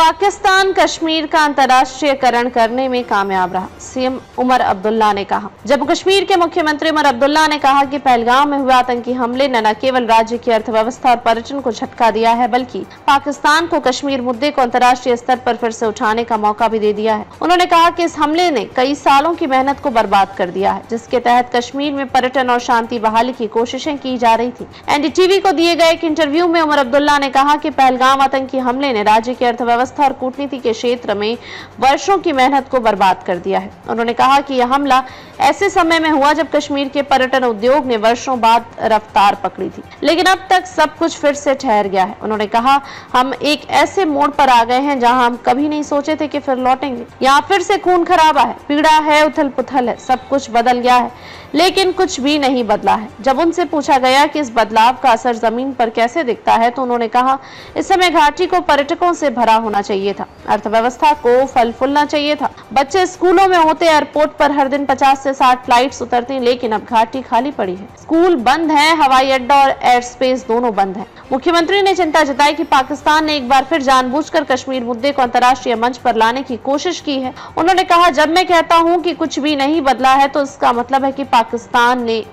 पाकिस्तान कश्मीर का अंतर्राष्ट्रीयकरण करने में कामयाब रहा, सीएम उमर अब्दुल्ला ने कहा। जम्मू कश्मीर के मुख्यमंत्री उमर अब्दुल्ला ने कहा कि पहलगाम में हुए आतंकी हमले ने न केवल राज्य की अर्थव्यवस्था और पर्यटन को झटका दिया है, बल्कि पाकिस्तान को कश्मीर मुद्दे को अंतर्राष्ट्रीय स्तर पर फिर से उठाने का मौका भी दे दिया है। उन्होंने कहा कि इस हमले ने कई सालों की मेहनत को बर्बाद कर दिया है, जिसके तहत कश्मीर में पर्यटन और शांति बहाली की कोशिशें की जा रही थी। एनडीटीवी को दिए गए एक इंटरव्यू में उमर अब्दुल्ला ने कहा कि पहलगाम आतंकी हमले ने राज्य की अर्थव्यवस्था और कूटनीति के क्षेत्र में वर्षों की मेहनत को बर्बाद कर दिया है। उन्होंने कहा कि यह हमला ऐसे समय में हुआ जब कश्मीर के पर्यटन उद्योग ने वर्षों बाद रफ्तार पकड़ी थी, लेकिन अब तक सब कुछ फिर से ठहर गया है। उन्होंने कहा, हम एक ऐसे मोड़ पर आ गए हैं जहां हम कभी नहीं सोचे थे कि फिर लौटेंगे। यहाँ फिर से खून खराबा है, पीड़ा है, उथल पुथल है, सब कुछ बदल गया है, लेकिन कुछ भी नहीं बदला है। जब उनसे पूछा गया कि इस बदलाव का असर जमीन पर कैसे दिखता है, तो उन्होंने कहा, इस समय घाटी को पर्यटकों से भरा होना चाहिए था, अर्थव्यवस्था को फल फूलना चाहिए था, बच्चे स्कूलों में होते, एयरपोर्ट पर हर दिन 50 से 60 फ्लाइट्स उतरती, लेकिन अब घाटी खाली पड़ी है, स्कूल बंद है, हवाई अड्डा और एयर स्पेस दोनों बंद है। मुख्यमंत्री ने चिंता जताई कि पाकिस्तान ने एक बार फिर जानबूझकर कश्मीर मुद्दे को अंतर्राष्ट्रीय मंच पर लाने की कोशिश की है। उन्होंने कहा, जब मैं कहता हूं कि कुछ भी नहीं बदला है, तो इसका मतलब है कि पाकिस्तान ने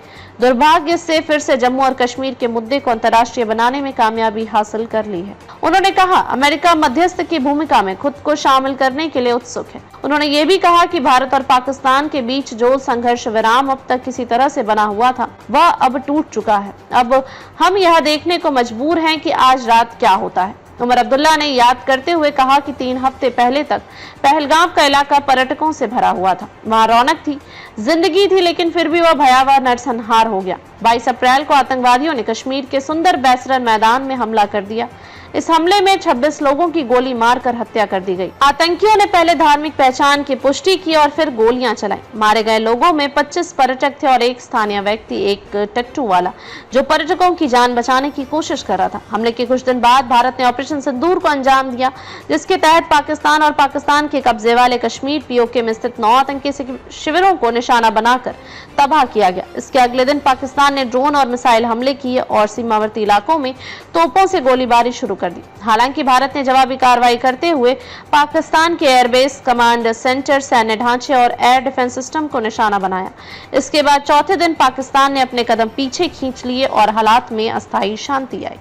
दुर्भाग्य से फिर से जम्मू और कश्मीर के मुद्दे को अंतर्राष्ट्रीय बनाने में कामयाबी हासिल कर ली है। उन्होंने कहा, अमेरिका मध्यस्थ की भूमिका में खुद को शामिल करने के लिए उत्सुक है। उन्होंने ये भी कहा कि भारत और पाकिस्तान के बीच जो संघर्ष विराम अब तक किसी तरह से बना हुआ था, वह अब टूट चुका है। अब हम यह देखने को मजबूर हैं कि आज रात क्या होता है। उमर अब्दुल्ला ने याद करते हुए कहा कि 3 हफ्ते पहले तक पहलगाम का इलाका पर्यटकों से भरा हुआ था, वहां रौनक थी, जिंदगी थी, लेकिन फिर भी वह भयावह नरसंहार हो गया। 22 अप्रैल को आतंकवादियों ने कश्मीर के सुंदर बैसरन मैदान में हमला कर दिया। इस हमले में 26 लोगों की गोली मारकर हत्या कर दी गई। आतंकियों ने पहले धार्मिक पहचान की पुष्टि की और फिर गोलियां चलाई। मारे गए लोगों में 25 पर्यटक थे और एक स्थानीय व्यक्ति, एक टट्टू वाला, जो पर्यटकों की जान बचाने की कोशिश कर रहा था। हमले के कुछ दिन बाद भारत ने ऑपरेशन सिंदूर को अंजाम दिया, जिसके तहत पाकिस्तान और पाकिस्तान के कब्जे वाले कश्मीर पीओके में स्थित 9 आतंकी शिविरों को निशाना बनाकर तबाह किया गया। इसके अगले दिन पाकिस्तान ने ड्रोन और मिसाइल हमले किए और सीमावर्ती इलाकों में तोपों से गोलीबारी शुरू कर दी। हालांकि भारत ने जवाबी कार्रवाई करते हुए पाकिस्तान के एयरबेस, कमांड सेंटर, सैन्य ढांचे और एयर डिफेंस सिस्टम को निशाना बनाया। इसके बाद चौथे दिन पाकिस्तान ने अपने कदम पीछे खींच लिए और हालात में अस्थायी शांति आई।